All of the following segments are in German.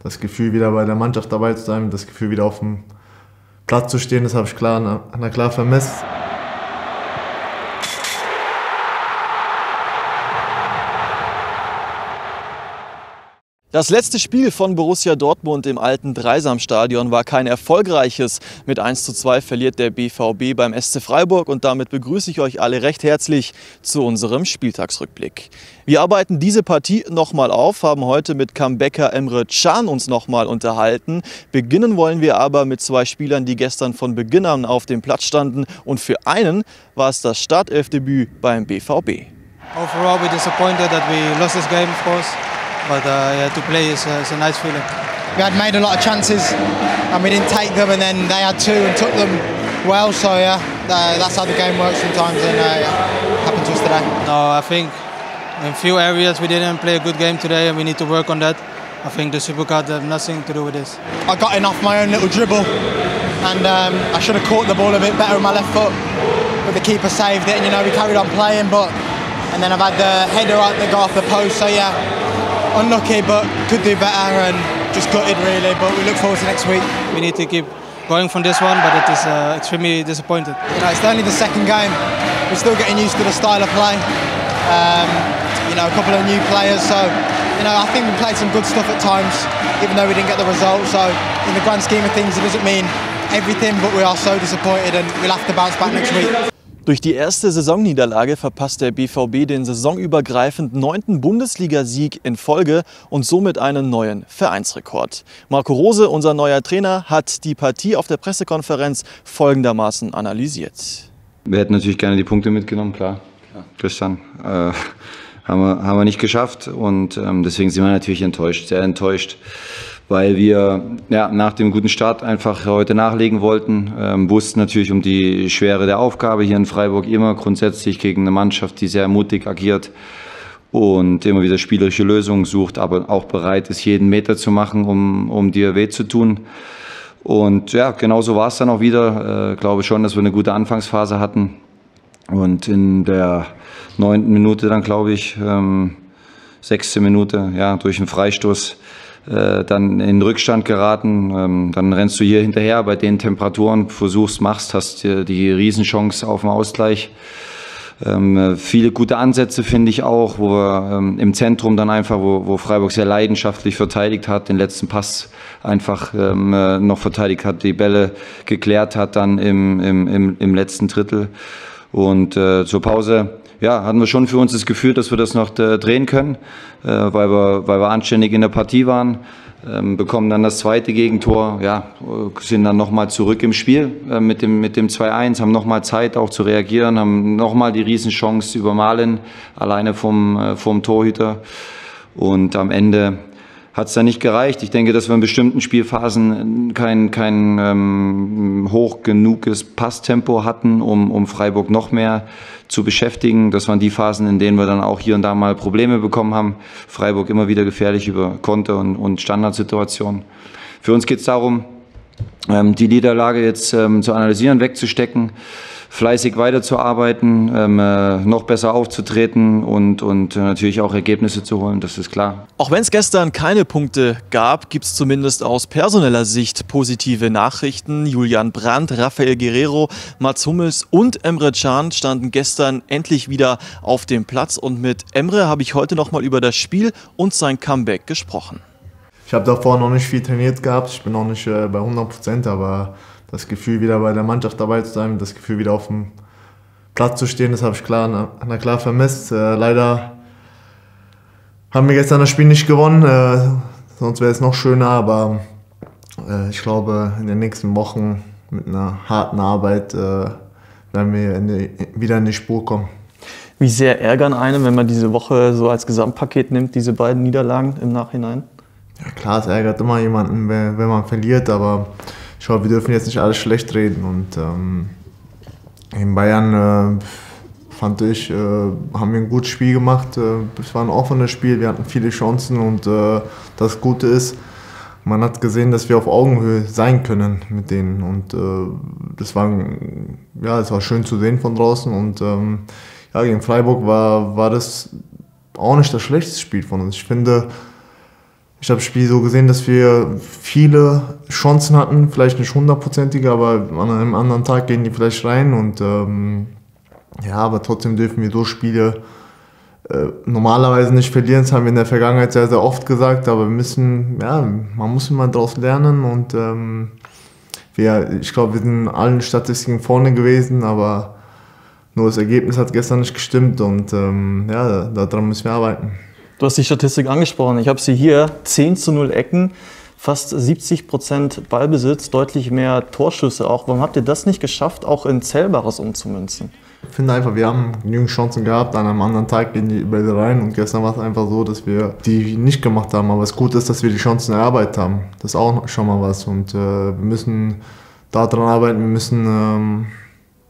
das Gefühl, wieder bei der Mannschaft dabei zu sein, das Gefühl, wieder auf dem Platz zu stehen, das habe ich klar vermisst. Das letzte Spiel von Borussia Dortmund im alten Dreisamstadion war kein erfolgreiches. Mit 1:2 verliert der BVB beim SC Freiburg und damit begrüße ich euch alle recht herzlich zu unserem Spieltagsrückblick. Wir arbeiten diese Partie nochmal auf, haben heute mit Comebacker Emre Can uns nochmal unterhalten. Beginnen wollen wir aber mit zwei Spielern, die gestern von Beginn an auf dem Platz standen und für einen war es das Startelfdebüt beim BVB. Overall, we're disappointed that we lost this game, of course. But yeah, to play is a nice feeling. We had made a lot of chances and we didn't take them, and then they had two and took them well. So yeah, that's how the game works sometimes, and yeah, happened to us today. No, I think in few areas we didn't play a good game today, and we need to work on that. I think the Supercup had nothing to do with this. I got in off my own little dribble, and I should have caught the ball a bit better with my left foot, but the keeper saved it, and we carried on playing. And then I've had the header out that got off the post. So yeah. Unlucky, but could do better and just gutted really, but we look forward to next week. We need to keep going from this one, but it is extremely disappointed. It's only the second game. We're still getting used to the style of play. A couple of new players, so I think we played some good stuff at times, even though we didn't get the result. So in the grand scheme of things, it doesn't mean everything, but we are so disappointed and we'll have to bounce back next week. Durch die erste Saisonniederlage verpasst der BVB den saisonübergreifend 9. Bundesligasieg in Folge und somit einen neuen Vereinsrekord. Marco Rose, unser neuer Trainer, hat die Partie auf der Pressekonferenz folgendermaßen analysiert. Wir hätten natürlich gerne die Punkte mitgenommen, klar. Gestern haben wir nicht geschafft und deswegen sind wir natürlich enttäuscht, sehr enttäuscht. Weil wir nach dem guten Start einfach heute nachlegen wollten, wussten natürlich um die Schwere der Aufgabe hier in Freiburg immer grundsätzlich gegen eine Mannschaft, die sehr mutig agiert und immer wieder spielerische Lösungen sucht, aber auch bereit ist, jeden Meter zu machen, um dir weh zu tun. Und ja, genauso war es dann auch wieder. Ich glaube schon, dass wir eine gute Anfangsphase hatten und in der 9. Minute dann, glaube ich, 6. Minute, durch einen Freistoß dann in Rückstand geraten, dann rennst du hier hinterher bei den Temperaturen, hast die Riesenchance auf den Ausgleich. Viele gute Ansätze finde ich auch, wo wir im Zentrum dann einfach, wo Freiburg sehr leidenschaftlich verteidigt hat, den letzten Pass einfach noch verteidigt hat, die Bälle geklärt hat dann im letzten Drittel. Und zur Pause hatten wir schon für uns das Gefühl, dass wir das noch drehen können, weil wir anständig in der Partie waren, bekommen dann das zweite Gegentor, sind dann nochmal zurück im Spiel mit dem 2:1, haben nochmal Zeit auch zu reagieren, haben nochmal die Riesenchance über Malen, alleine vom Torhüter, und am Ende hat es dann nicht gereicht. Ich denke, dass wir in bestimmten Spielphasen kein hoch genuges Passtempo hatten, um Freiburg noch mehr zu beschäftigen. Das waren die Phasen, in denen wir dann auch hier und da mal Probleme bekommen haben. Freiburg immer wieder gefährlich über Konter und Standardsituationen. Für uns geht es darum, die Niederlage jetzt zu analysieren, wegzustecken, fleißig weiterzuarbeiten, noch besser aufzutreten und natürlich auch Ergebnisse zu holen, das ist klar. Auch wenn es gestern keine Punkte gab, gibt es zumindest aus personeller Sicht positive Nachrichten. Julian Brandt, Rafael Guerreiro, Mats Hummels und Emre Can standen gestern endlich wieder auf dem Platz. Und mit Emre habe ich heute nochmal über das Spiel und sein Comeback gesprochen. Ich habe davor noch nicht viel trainiert gehabt, ich bin noch nicht bei 100%, aber das Gefühl, wieder bei der Mannschaft dabei zu sein, das Gefühl, wieder auf dem Platz zu stehen, das habe ich klar vermisst. Leider haben wir gestern das Spiel nicht gewonnen, sonst wäre es noch schöner, aber ich glaube, in den nächsten Wochen mit einer harten Arbeit werden wir wieder in die Spur kommen. Wie sehr ärgern einen, wenn man diese Woche so als Gesamtpaket nimmt, diese beiden Niederlagen im Nachhinein? Ja klar, es ärgert immer jemanden, wenn man verliert, aber ich glaube, wir dürfen jetzt nicht alles schlecht reden. Und in Bayern, fand ich, haben wir ein gutes Spiel gemacht. Es war ein offenes Spiel, wir hatten viele Chancen und das Gute ist, man hat gesehen, dass wir auf Augenhöhe sein können mit denen. Und das war schön zu sehen von draußen. Und gegen Freiburg war das auch nicht das schlechteste Spiel von uns. Ich finde, Ich habe das Spiel so gesehen, dass wir viele Chancen hatten, vielleicht nicht 100%ige, aber an einem anderen Tag gehen die vielleicht rein. Und ja, aber trotzdem dürfen wir so Spiele normalerweise nicht verlieren. Das haben wir in der Vergangenheit sehr, sehr oft gesagt, aber man muss immer daraus lernen. Und ich glaube, wir sind in allen Statistiken vorne gewesen, aber nur das Ergebnis hat gestern nicht gestimmt und daran müssen wir arbeiten. Du hast die Statistik angesprochen, ich habe sie hier, 10:0 Ecken, fast 70% Ballbesitz, deutlich mehr Torschüsse auch. Warum habt ihr das nicht geschafft, auch in Zählbares umzumünzen? Ich finde einfach, wir haben genügend Chancen gehabt, an einem anderen Tag gehen die Bälle rein und gestern war es einfach so, dass wir die nicht gemacht haben. Aber es gut ist, dass wir die Chancen erarbeitet haben. Das ist auch schon mal was und wir müssen daran arbeiten, wir müssen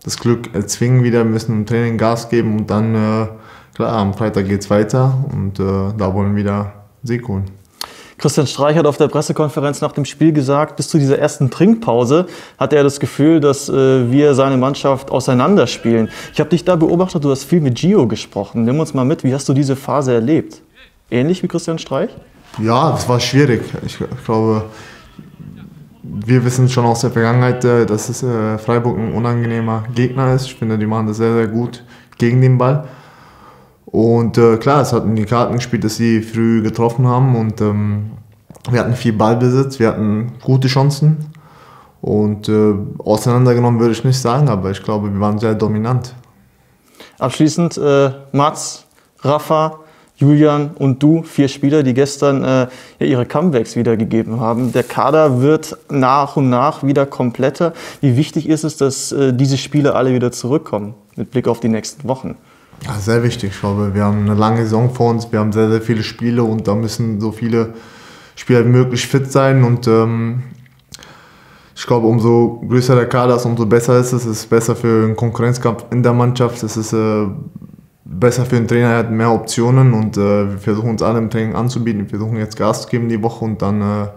das Glück erzwingen wieder, wir müssen im Training Gas geben und dann, klar, am Freitag geht es weiter und da wollen wir wieder einen Sieg holen. Christian Streich hat auf der Pressekonferenz nach dem Spiel gesagt, bis zu dieser ersten Trinkpause hatte er das Gefühl, dass wir seine Mannschaft auseinanderspielen. Ich habe dich da beobachtet, du hast viel mit Gio gesprochen. Nimm uns mal mit, wie hast du diese Phase erlebt? Ähnlich wie Christian Streich? Ja, das war schwierig. Ich glaube, wir wissen schon aus der Vergangenheit, dass es Freiburg ein unangenehmer Gegner ist. Ich finde, die machen das sehr, sehr gut gegen den Ball. Und klar, es hat in die Karten gespielt, dass sie früh getroffen haben und wir hatten viel Ballbesitz, wir hatten gute Chancen und auseinandergenommen würde ich nicht sagen, aber ich glaube, wir waren sehr dominant. Abschließend Mats, Rafa, Julian und du, 4 Spieler, die gestern ihre Comebacks wiedergegeben haben. Der Kader wird nach und nach wieder kompletter. Wie wichtig ist es, dass diese Spieler alle wieder zurückkommen, mit Blick auf die nächsten Wochen? Ja, sehr wichtig. Ich glaube, wir haben eine lange Saison vor uns, wir haben sehr, sehr viele Spiele und da müssen so viele Spieler wie möglich fit sein und ich glaube, umso größer der Kader ist, umso besser ist es. Es ist besser für den Konkurrenzkampf in der Mannschaft, es ist besser für den Trainer, er hat mehr Optionen und wir versuchen uns alle im Training anzubieten. Wir versuchen jetzt Gas zu geben die Woche und dann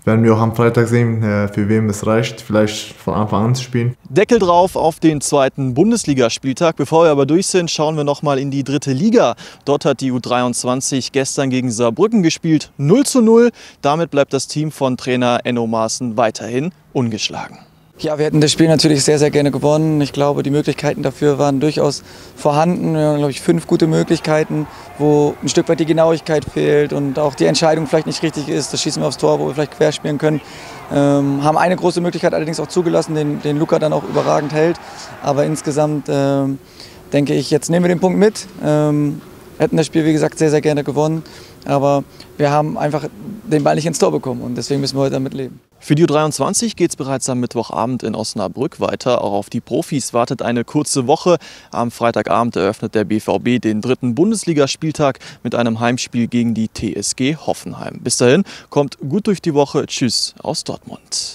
werden wir auch am Freitag sehen, für wem es reicht, vielleicht von Anfang an zu spielen. Deckel drauf auf den 2. Bundesligaspieltag. Bevor wir aber durch sind, schauen wir noch mal in die 3. Liga. Dort hat die U23 gestern gegen Saarbrücken gespielt, 0:0. Damit bleibt das Team von Trainer Enno Maaßen weiterhin ungeschlagen. Ja, wir hätten das Spiel natürlich sehr, sehr gerne gewonnen. Ich glaube, die Möglichkeiten dafür waren durchaus vorhanden. Wir haben, glaube ich, 5 gute Möglichkeiten, wo ein Stück weit die Genauigkeit fehlt und auch die Entscheidung vielleicht nicht richtig ist. Das Schießen wir aufs Tor, wo wir vielleicht quer spielen können. Haben eine große Möglichkeit allerdings auch zugelassen, den Luca dann auch überragend hält. Aber insgesamt denke ich, jetzt nehmen wir den Punkt mit. Hätten das Spiel, wie gesagt, sehr, sehr gerne gewonnen. Aber wir haben einfach den Ball nicht ins Tor bekommen und deswegen müssen wir heute damit leben. Für die U23 geht es bereits am Mittwochabend in Osnabrück weiter. Auch auf die Profis wartet eine kurze Woche. Am Freitagabend eröffnet der BVB den 3. Bundesligaspieltag mit einem Heimspiel gegen die TSG Hoffenheim. Bis dahin, kommt gut durch die Woche. Tschüss aus Dortmund.